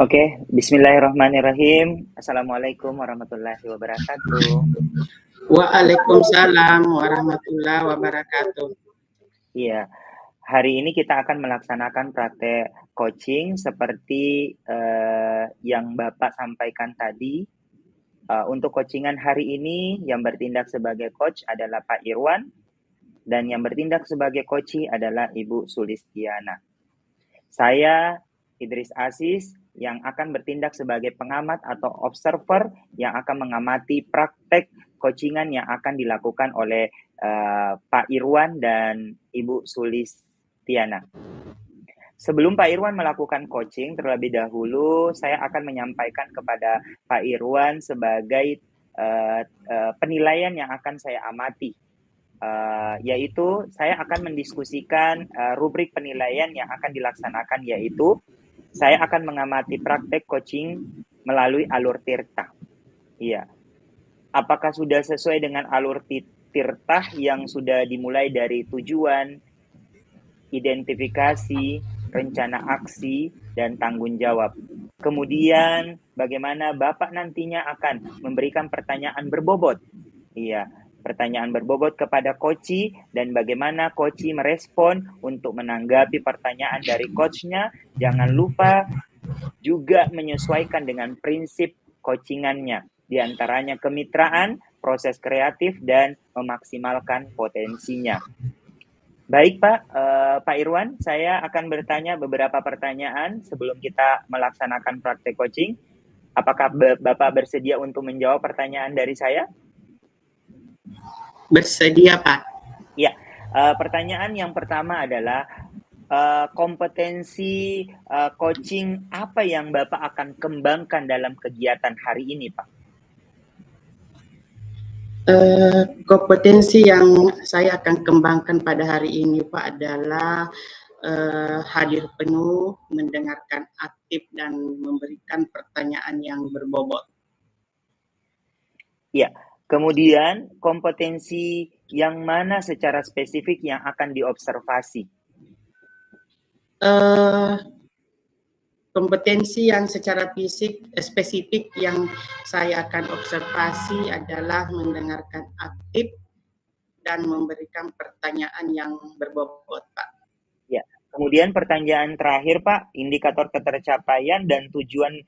Oke, bismillahirrahmanirrahim. Assalamualaikum warahmatullahi wabarakatuh. Waalaikumsalam warahmatullahi wabarakatuh. Iya, hari ini kita akan melaksanakan praktek coaching seperti yang Bapak sampaikan tadi. Untuk coachingan hari ini yang bertindak sebagai coach adalah Pak Irwan dan yang bertindak sebagai coachee adalah Ibu Sulistiana. Saya Idris Aziz yang akan bertindak sebagai pengamat atau observer yang akan mengamati praktek coachingan yang akan dilakukan oleh Pak Irwan dan Ibu Sulistiana. Sebelum Pak Irwan melakukan coaching, terlebih dahulu saya akan menyampaikan kepada Pak Irwan sebagai penilaian yang akan saya amati. Yaitu saya akan mendiskusikan rubrik penilaian yang akan dilaksanakan, yaitu saya akan mengamati praktek coaching melalui alur tirta. Iya. Apakah sudah sesuai dengan alur tirta yang sudah dimulai dari tujuan, identifikasi, rencana aksi, dan tanggung jawab. Kemudian bagaimana Bapak nantinya akan memberikan pertanyaan berbobot. Iya, pertanyaan berbobot kepada coachee dan bagaimana coachee merespon untuk menanggapi pertanyaan dari coachnya. Jangan lupa juga menyesuaikan dengan prinsip coachingannya, diantaranya kemitraan, proses kreatif, dan memaksimalkan potensinya. Baik Pak Irwan, saya akan bertanya beberapa pertanyaan sebelum kita melaksanakan praktek coaching. Apakah Bapak bersedia untuk menjawab pertanyaan dari saya? Bersedia, Pak. Ya, pertanyaan yang pertama adalah kompetensi coaching apa yang Bapak akan kembangkan dalam kegiatan hari ini, Pak? Kompetensi yang saya akan kembangkan pada hari ini, Pak, adalah hadir penuh, mendengarkan aktif, dan memberikan pertanyaan yang berbobot. Ya, kemudian kompetensi yang mana secara spesifik yang akan diobservasi? Kompetensi yang secara fisik spesifik yang saya akan observasi adalah mendengarkan aktif dan memberikan pertanyaan yang berbobot, Pak. Ya, kemudian pertanyaan terakhir, Pak, indikator ketercapaian dan tujuan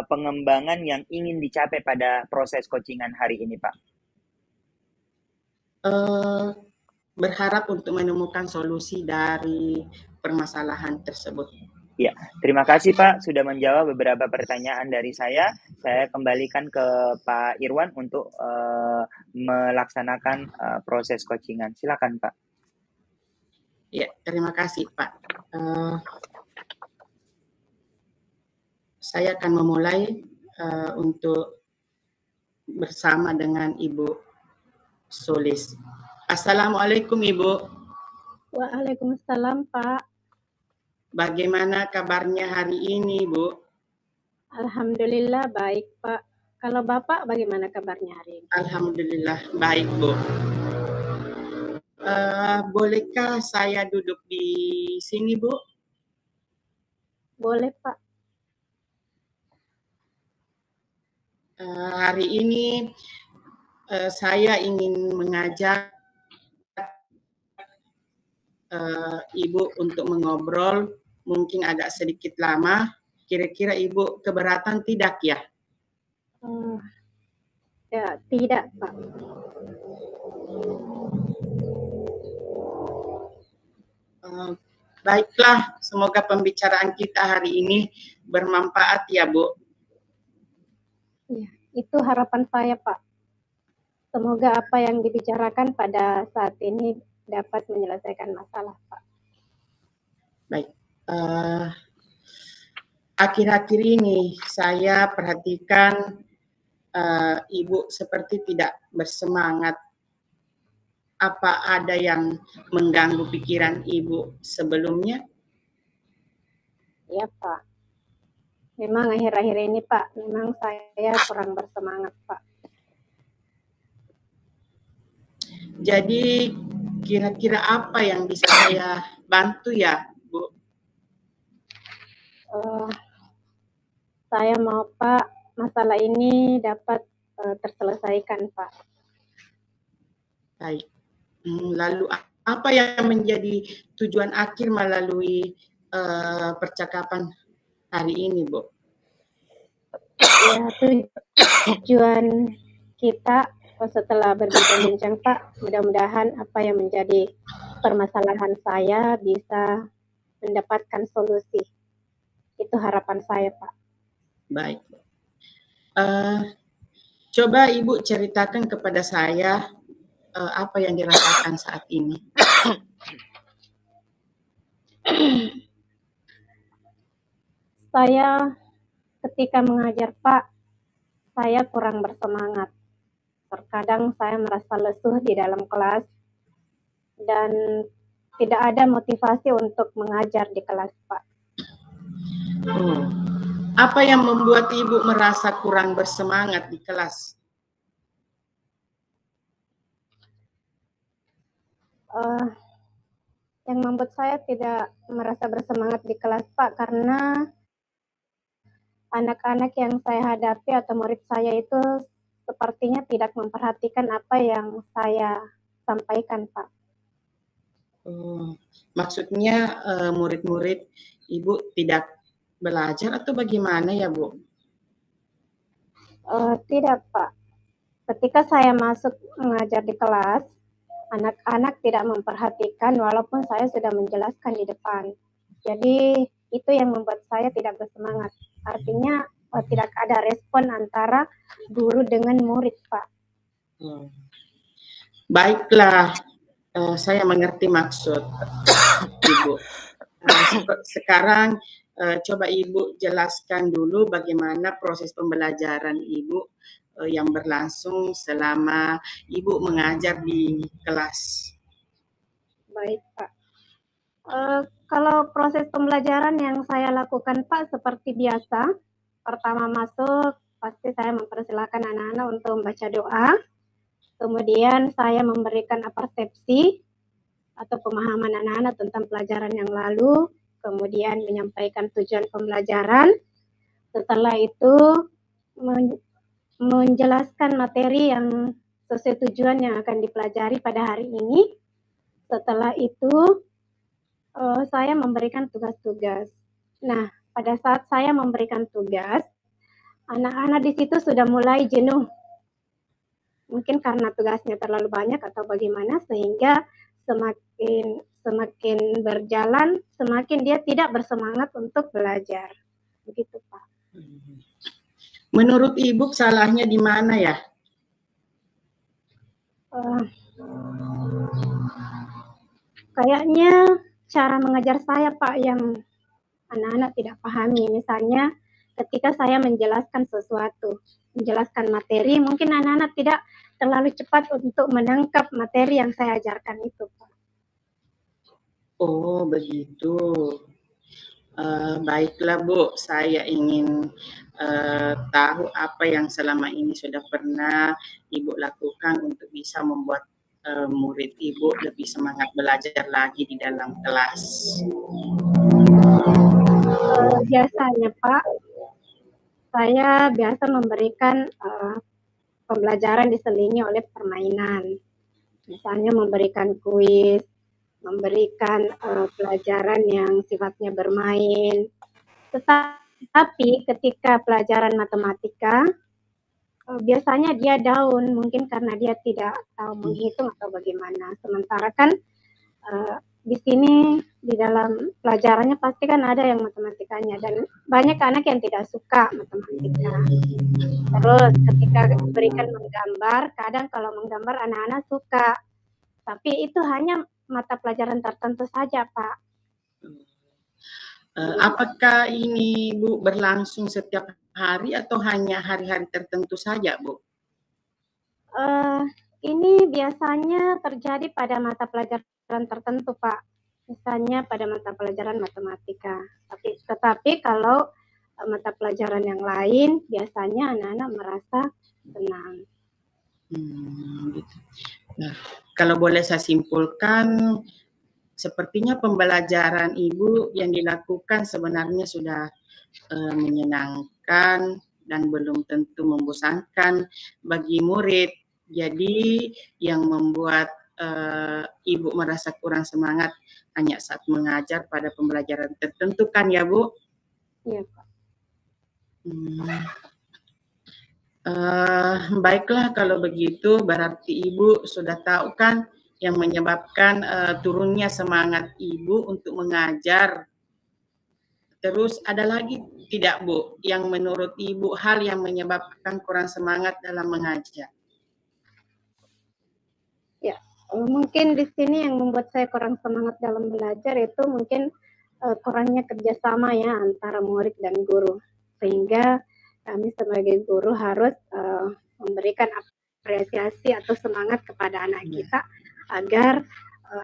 pengembangan yang ingin dicapai pada proses coachingan hari ini, Pak. Berharap untuk menemukan solusi dari permasalahan tersebut. Ya, terima kasih Pak sudah menjawab beberapa pertanyaan dari saya. Saya kembalikan ke Pak Irwan untuk melaksanakan proses coachingan. Silakan Pak. Ya, terima kasih Pak. Saya akan memulai untuk bersama dengan Ibu Sulis. Assalamualaikum Ibu. Waalaikumsalam Pak. Bagaimana kabarnya hari ini Bu? Alhamdulillah baik Pak. Kalau Bapak bagaimana kabarnya hari ini? Alhamdulillah baik Bu. Bolehkah saya duduk di sini Bu? Boleh Pak. Hari ini saya ingin mengajak Ibu untuk mengobrol, mungkin agak sedikit lama. Kira-kira Ibu keberatan tidak ya? Ya, tidak Pak. Baiklah, semoga pembicaraan kita hari ini bermanfaat ya Bu. Ya, itu harapan saya Pak. Semoga apa yang dibicarakan pada saat ini dapat menyelesaikan masalah Pak. Baik. Akhir-akhir ini saya perhatikan Ibu seperti tidak bersemangat. Apa ada yang mengganggu pikiran Ibu sebelumnya? Ya Pak. Memang akhir-akhir ini Pak, memang saya kurang bersemangat Pak. Jadi kira-kira apa yang bisa saya bantu ya Bu? saya mau Pak masalah ini dapat terselesaikan Pak. Baik. Lalu apa yang menjadi tujuan akhir melalui percakapan hari ini, Bu? Ya, tujuan kita setelah berbincang-bincang Pak, mudah-mudahan apa yang menjadi permasalahan saya bisa mendapatkan solusi. Itu harapan saya Pak. Baik. Coba Ibu ceritakan kepada saya apa yang dirasakan saat ini. Saya ketika mengajar Pak, saya kurang bersemangat. Terkadang saya merasa lesuh di dalam kelas dan tidak ada motivasi untuk mengajar di kelas Pak. Apa yang membuat Ibu merasa kurang bersemangat di kelas? Yang membuat saya tidak merasa bersemangat di kelas Pak karena anak-anak yang saya hadapi atau murid saya itu sepertinya tidak memperhatikan apa yang saya sampaikan Pak. Maksudnya murid-murid Ibu tidak belajar atau bagaimana ya Bu? Tidak Pak. Ketika saya masuk mengajar di kelas, anak-anak tidak memperhatikan walaupun saya sudah menjelaskan di depan. Jadi itu yang membuat saya tidak bersemangat. Artinya tidak ada respon antara guru dengan murid, Pak. Baiklah, saya mengerti maksud Ibu. Sekarang coba Ibu jelaskan dulu bagaimana proses pembelajaran Ibu yang berlangsung selama Ibu mengajar di kelas. Baik Pak. Kalau proses pembelajaran yang saya lakukan Pak seperti biasa, pertama masuk pasti saya mempersilakan anak-anak untuk membaca doa, kemudian saya memberikan persepsi atau pemahaman anak-anak tentang pelajaran yang lalu, kemudian menyampaikan tujuan pembelajaran, setelah itu menjelaskan materi yang sesuai tujuan yang akan dipelajari pada hari ini. Setelah itu saya memberikan tugas-tugas. Nah, pada saat saya memberikan tugas, anak-anak di situ sudah mulai jenuh. Mungkin karena tugasnya terlalu banyak atau bagaimana, sehingga semakin berjalan, semakin dia tidak bersemangat untuk belajar. Begitu, Pak. Menurut Ibu salahnya di mana ya? Kayaknya cara mengajar saya Pak yang anak-anak tidak pahami. Misalnya ketika saya menjelaskan sesuatu, menjelaskan materi, mungkin anak-anak tidak terlalu cepat untuk menangkap materi yang saya ajarkan itu Pak. Oh begitu. Baiklah Bu, saya ingin tahu apa yang selama ini sudah pernah Ibu lakukan untuk bisa membuat murid Ibu lebih semangat belajar lagi di dalam kelas. Biasanya Pak, saya biasa memberikan pembelajaran diselingi oleh permainan. Misalnya memberikan kuis, memberikan pelajaran yang sifatnya bermain. Tetapi ketika pelajaran matematika, biasanya dia down, mungkin karena dia tidak tahu menghitung atau bagaimana. Sementara kan di sini di dalam pelajarannya pasti kan ada yang matematikanya dan banyak anak yang tidak suka matematika. Terus ketika berikan menggambar, kadang kalau menggambar anak-anak suka, tapi itu hanya mata pelajaran tertentu saja, Pak. Apakah ini Bu berlangsung setiap hari atau hanya hari-hari tertentu saja, Bu? Ini biasanya terjadi pada mata pelajaran tertentu, Pak. Misalnya pada mata pelajaran matematika. Tetapi kalau mata pelajaran yang lain, biasanya anak-anak merasa senang. Gitu. Nah, kalau boleh saya simpulkan, sepertinya pembelajaran Ibu yang dilakukan sebenarnya sudah menyenangkan dan belum tentu membosankan bagi murid. Jadi yang membuat Ibu merasa kurang semangat hanya saat mengajar pada pembelajaran tertentu kan ya Bu? Iya Pak. Baiklah kalau begitu berarti Ibu sudah tahu kan yang menyebabkan turunnya semangat Ibu untuk mengajar. Terus ada lagi tidak Bu yang menurut Ibu hal yang menyebabkan kurang semangat dalam mengajar? Ya, mungkin di sini yang membuat saya kurang semangat dalam belajar itu mungkin kurangnya kerjasama ya antara murid dan guru, sehingga kami sebagai guru harus memberikan apresiasi atau semangat kepada anak kita agar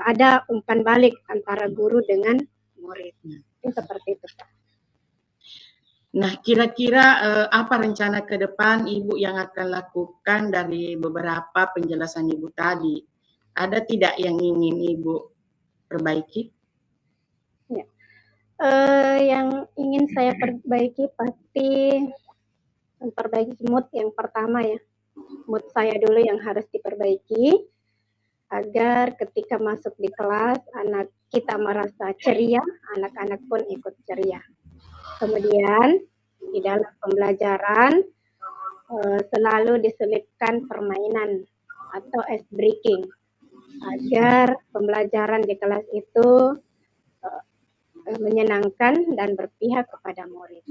ada umpan balik antara guru dengan murid. Itu seperti itu Pak. Nah, kira-kira apa rencana ke depan Ibu yang akan lakukan dari beberapa penjelasan Ibu tadi? Ada tidak yang ingin Ibu perbaiki? Ya. Yang ingin saya perbaiki pasti memperbaiki mood yang pertama ya. Mood saya dulu yang harus diperbaiki agar ketika masuk di kelas anak kita merasa ceria, anak-anak pun ikut ceria. Kemudian di dalam pembelajaran selalu diselipkan permainan atau ice breaking agar pembelajaran di kelas itu menyenangkan dan berpihak kepada murid.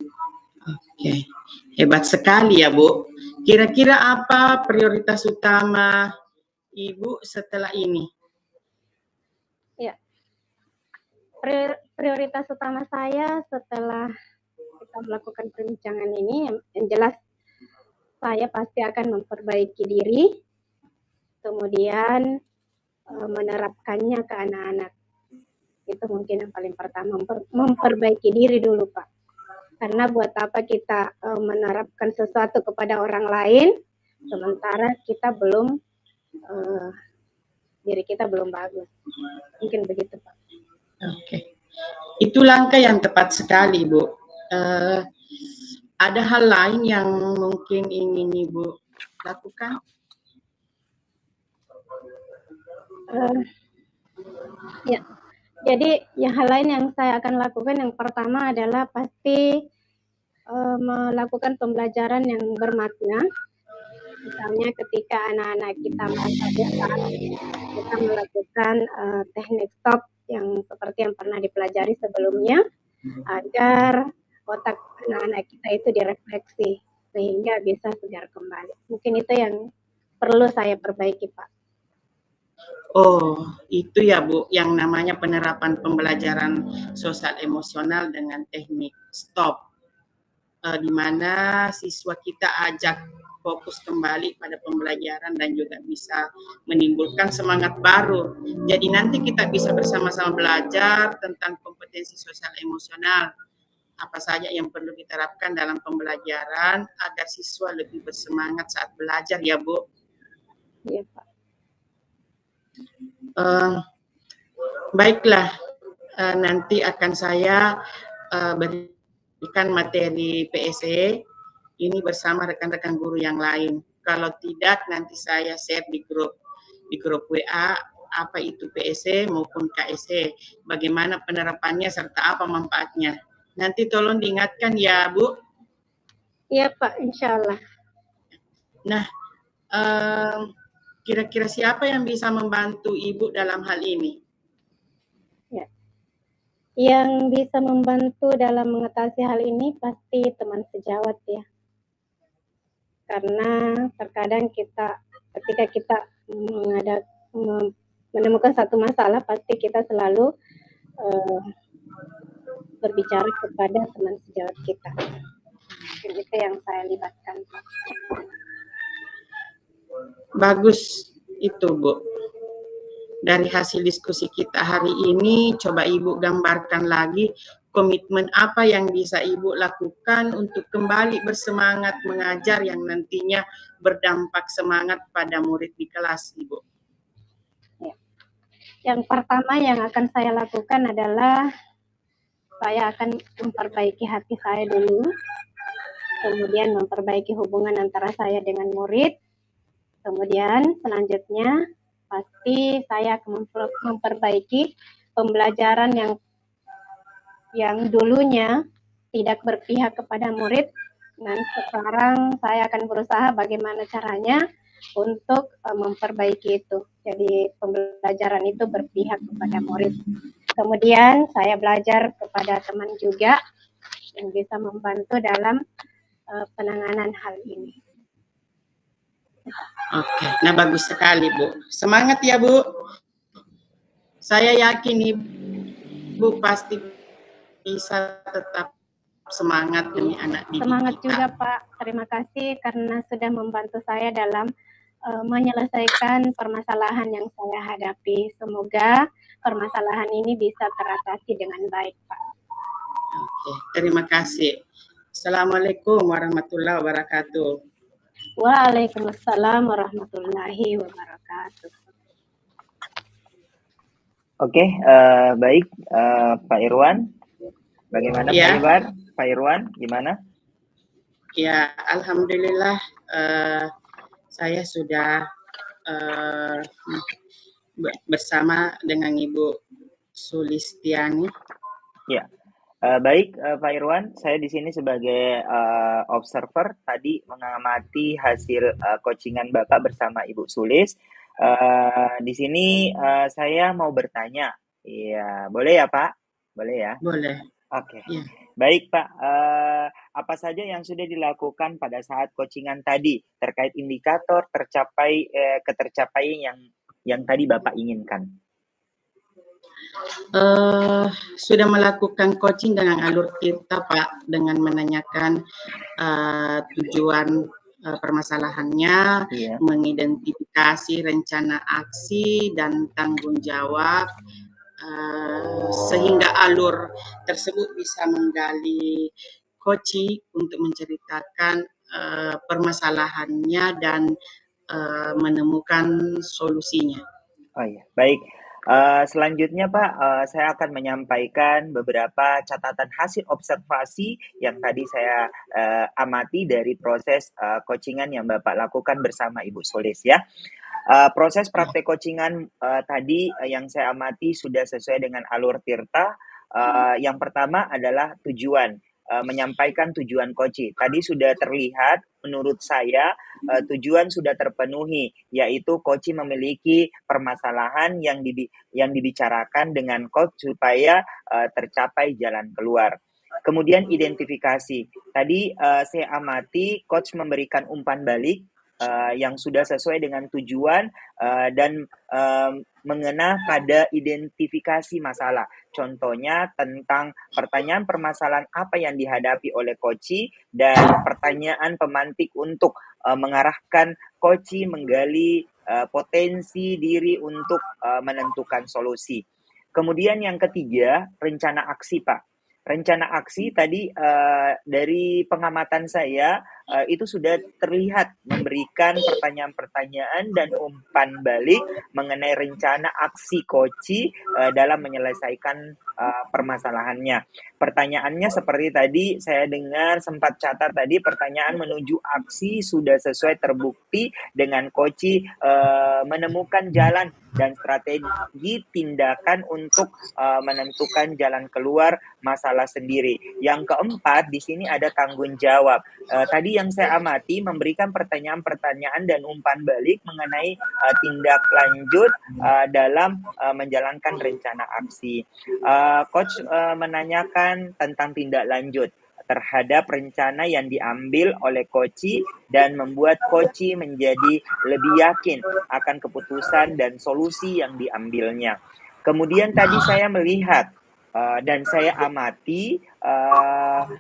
Oke, hebat sekali ya Bu. Kira-kira apa prioritas utama Ibu setelah ini? Ya, prioritas utama saya setelah kita melakukan perbincangan ini, yang jelas saya pasti akan memperbaiki diri, kemudian menerapkannya ke anak-anak. Itu mungkin yang paling pertama, memperbaiki diri dulu Pak. Karena buat apa kita menerapkan sesuatu kepada orang lain, sementara kita belum, diri kita belum bagus. Mungkin begitu Pak. Oke, itu langkah yang tepat sekali Bu. Ada hal lain yang mungkin ingin Ibu lakukan? Ya, jadi hal lain yang saya akan lakukan yang pertama adalah pasti melakukan pembelajaran yang bermakna. Misalnya ketika anak-anak kita merasa bosan, kita melakukan teknik stop yang seperti yang pernah dipelajari sebelumnya, agar otak anak-anak kita itu direfleksi sehingga bisa segar kembali. Mungkin itu yang perlu saya perbaiki Pak. Oh, itu ya Bu, yang namanya penerapan pembelajaran sosial emosional dengan teknik stop, di mana siswa kita ajak fokus kembali pada pembelajaran dan juga bisa menimbulkan semangat baru. Jadi nanti kita bisa bersama-sama belajar tentang kompetensi sosial emosional, apa saja yang perlu diterapkan dalam pembelajaran agar siswa lebih bersemangat saat belajar ya Bu. Iya Pak. Baiklah, nanti akan saya berikan materi PSE ini bersama rekan-rekan guru yang lain. Kalau tidak, nanti saya share di grup WA apa itu PSE maupun KSE, bagaimana penerapannya serta apa manfaatnya. Nanti tolong diingatkan ya Bu. Iya Pak, insya Allah. Nah, kira-kira siapa yang bisa membantu Ibu dalam hal ini? Ya. Yang bisa membantu dalam mengatasi hal ini pasti teman sejawat ya. Karena terkadang ketika kita menemukan satu masalah, pasti kita selalu berbicara kepada teman sejawat kita. Itu yang saya libatkan. Bagus itu Bu. Dari hasil diskusi kita hari ini, coba Ibu gambarkan lagi komitmen apa yang bisa Ibu lakukan untuk kembali bersemangat mengajar yang nantinya berdampak semangat pada murid di kelas, Ibu. Ya. Yang pertama yang akan saya lakukan adalah saya akan memperbaiki hati saya dulu, kemudian memperbaiki hubungan antara saya dengan murid, kemudian selanjutnya pasti saya akan memperbaiki pembelajaran yang dulunya tidak berpihak kepada murid, dan sekarang saya akan berusaha bagaimana caranya untuk memperbaiki itu. Jadi pembelajaran itu berpihak kepada murid. Kemudian saya belajar kepada teman juga yang bisa membantu dalam penanganan hal ini. Oke, nah bagus sekali Bu. Semangat ya Bu. Saya yakin Ibu pasti bisa tetap semangat demi anak didik Semangat kita. juga Pak. Terima kasih karena sudah membantu saya dalam menyelesaikan permasalahan yang saya hadapi. Semoga permasalahan ini bisa teratasi dengan baik, Pak. Oke, terima kasih. Assalamualaikum warahmatullahi wabarakatuh. Waalaikumsalam warahmatullahi wabarakatuh. Oke, baik Pak Irwan. Bagaimana Ya. Pak Irwan? Gimana? Ya, alhamdulillah saya sudah bersama dengan Ibu Sulistiani. Ya, baik Pak Irwan, saya di sini sebagai observer tadi mengamati hasil coachingan Bapak bersama Ibu Sulis. Di sini saya mau bertanya, iya boleh ya Pak? Boleh ya? Boleh. Oke. Ya. Baik Pak, apa saja yang sudah dilakukan pada saat coachingan tadi terkait indikator ketercapaian yang tadi Bapak inginkan? Sudah melakukan coaching dengan alur Tirta Pak, dengan menanyakan tujuan permasalahannya, mengidentifikasi rencana aksi dan tanggung jawab, sehingga alur tersebut bisa menggali coaching untuk menceritakan permasalahannya dan menemukan solusinya. Oh iya, baik. Selanjutnya Pak, saya akan menyampaikan beberapa catatan hasil observasi yang tadi saya amati dari proses coachingan yang Bapak lakukan bersama Ibu Solis ya. Proses praktek coachingan tadi yang saya amati sudah sesuai dengan alur Tirta. Yang pertama adalah tujuan, menyampaikan tujuan coaching. Tadi sudah terlihat menurut saya tujuan sudah terpenuhi, yaitu coaching memiliki permasalahan yang dibicarakan dengan coach supaya tercapai jalan keluar. Kemudian identifikasi. Tadi saya amati coach memberikan umpan balik yang sudah sesuai dengan tujuan dan mengena pada identifikasi masalah. Contohnya tentang pertanyaan permasalahan apa yang dihadapi oleh coach dan pertanyaan pemantik untuk mengarahkan coach menggali potensi diri untuk menentukan solusi. Kemudian yang ketiga, rencana aksi Pak. Rencana aksi tadi dari pengamatan saya itu sudah terlihat memberikan pertanyaan-pertanyaan dan umpan balik mengenai rencana aksi coach dalam menyelesaikan permasalahannya. Pertanyaannya seperti tadi saya dengar sempat catat tadi, pertanyaan menuju aksi sudah sesuai terbukti dengan coach menemukan jalan dan strategi tindakan untuk menentukan jalan keluar masalah sendiri. Yang keempat, di sini ada tanggung jawab. Tadi yang saya amati memberikan pertanyaan-pertanyaan dan umpan balik mengenai tindak lanjut dalam menjalankan rencana aksi. Coach menanyakan tentang tindak lanjut terhadap rencana yang diambil oleh coach dan membuat coach menjadi lebih yakin akan keputusan dan solusi yang diambilnya. Kemudian tadi saya melihat dan saya amati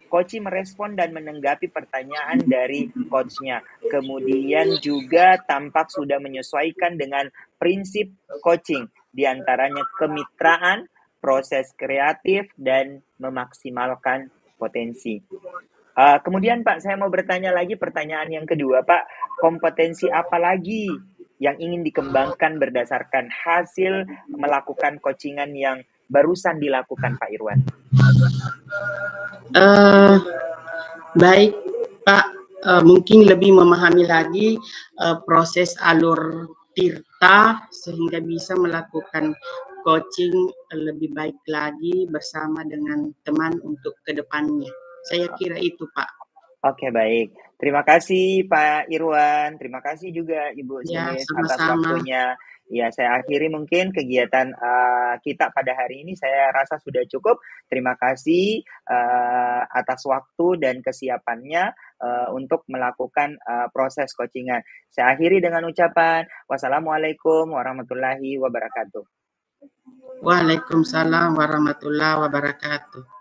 coach merespon dan menanggapi pertanyaan dari coachnya. Kemudian juga tampak sudah menyesuaikan dengan prinsip coaching, diantaranya kemitraan, proses kreatif, dan memaksimalkan potensi. Kemudian Pak, saya mau bertanya lagi pertanyaan yang kedua Pak, kompetensi apa lagi yang ingin dikembangkan berdasarkan hasil melakukan coachingan yang barusan dilakukan Pak Irwan? Baik Pak, mungkin lebih memahami lagi proses alur Tirta sehingga bisa melakukan coaching lebih baik lagi bersama dengan teman untuk kedepannya. Saya kira itu Pak. Oke, baik. Terima kasih Pak Irwan, terima kasih juga Ibu Ya, Jenis atas sama-sama. waktunya. Ya, saya akhiri mungkin kegiatan kita pada hari ini. Saya rasa sudah cukup. Terima kasih atas waktu dan kesiapannya untuk melakukan proses coachingan. Saya akhiri dengan ucapan wassalamualaikum warahmatullahi wabarakatuh. Waalaikumsalam warahmatullahi wabarakatuh.